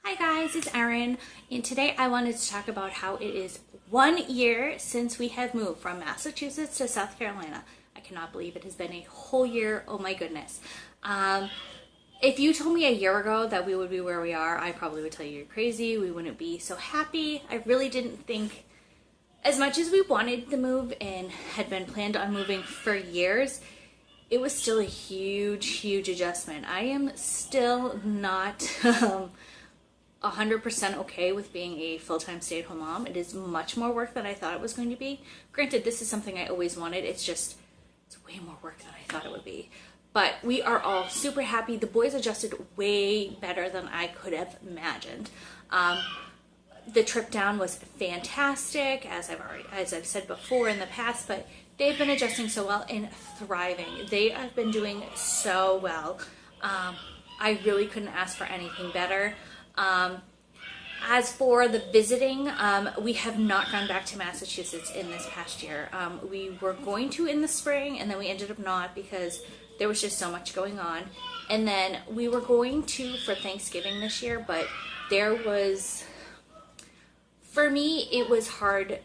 Hi guys, it's Erin, and today I wanted to talk about how it is 1 year since we have moved from Massachusetts to South Carolina. I cannot believe it has been a whole year. Oh my goodness. If you told me a year ago that we would be where we are, I probably would tell you you're crazy. We wouldn't be so happy. I really didn't think, as much as we wanted the move and had been planned on moving for years, it was still a huge adjustment. I am still not 100% okay with being a full-time stay-at-home mom. It is much more work than I thought it was going to be. Granted, this is something I always wanted. It's way more work than I thought it would be. But we are all super happy. The boys adjusted way better than I could have imagined. The trip down was fantastic, as I've said before in the past, but they've been adjusting so well and thriving. They have been doing so well. I really couldn't ask for anything better. As for the visiting, we have not gone back to Massachusetts in this past year. We were going to in the spring, and then we ended up not because there was just so much going on. And then we were going to for Thanksgiving this year, but for me, it was hard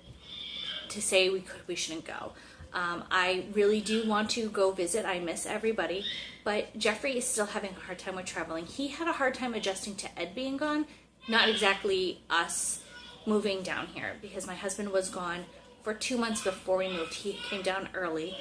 to say we shouldn't go. I really do want to go visit. I miss everybody, but Jeffrey is still having a hard time with traveling. He had a hard time adjusting to Ed being gone, not exactly us moving down here, because my husband was gone for 2 months before we moved. He came down early,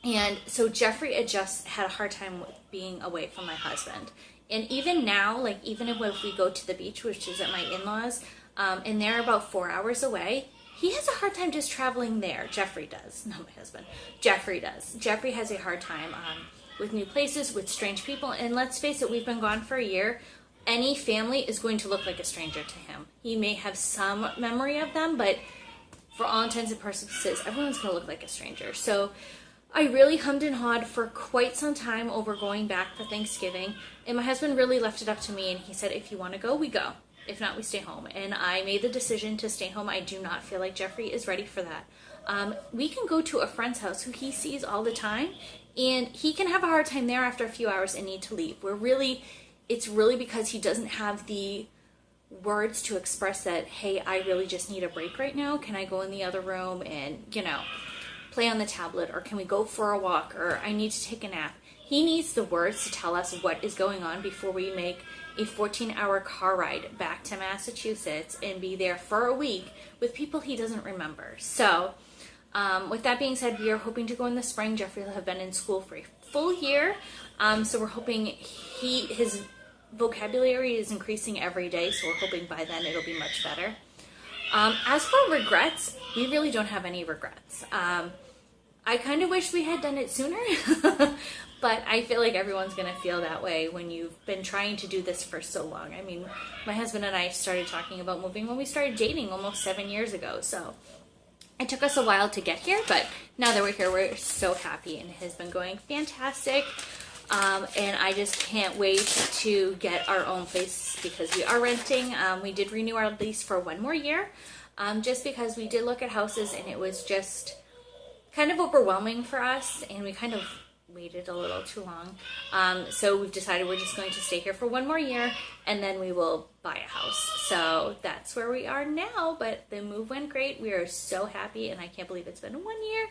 and so Jeffrey had a hard time with being away from my husband. And even now, like even if we go to the beach, which is at my in-laws, and they're about 4 hours away, he has a hard time just traveling there. Jeffrey does. Not my husband. Jeffrey does. Jeffrey has a hard time with new places, with strange people. And let's face it, we've been gone for a year. Any family is going to look like a stranger to him. He may have some memory of them, but for all intents and purposes, everyone's going to look like a stranger. So I really hummed and hawed for quite some time over going back for Thanksgiving. And my husband really left it up to me, and he said, if you want to go, we go. If not, we stay home. And I made the decision to stay home. I do not feel like Jeffrey is ready for that. We can go to a friend's house who he sees all the time, and he can have a hard time there after a few hours and need to leave. It's really because he doesn't have the words to express that, hey, I really just need a break right now. Can I go in the other room and, play on the tablet, or can we go for a walk, or I need to take a nap. He needs the words to tell us what is going on before we make a 14-hour car ride back to Massachusetts and be there for a week with people he doesn't remember. So with that being said, we are hoping to go in the spring. Jeffrey will have been in school for a full year, so we're hoping his vocabulary is increasing every day, so we're hoping by then it'll be much better. As for regrets, we really don't have any regrets. I kind of wish we had done it sooner, but I feel like everyone's going to feel that way when you've been trying to do this for so long. I mean, my husband and I started talking about moving when we started dating almost 7 years ago, so it took us a while to get here, but now that we're here, we're so happy, and it has been going fantastic. And I just can't wait to get our own place because we are renting. We did renew our lease for 1 more year, just because we did look at houses and it was just kind of overwhelming for us, and we kind of waited a little too long. So we've decided we're just going to stay here for 1 more year, and then we will buy a house. So that's where we are now, but the move went great. We are so happy, and I can't believe it's been 1 year.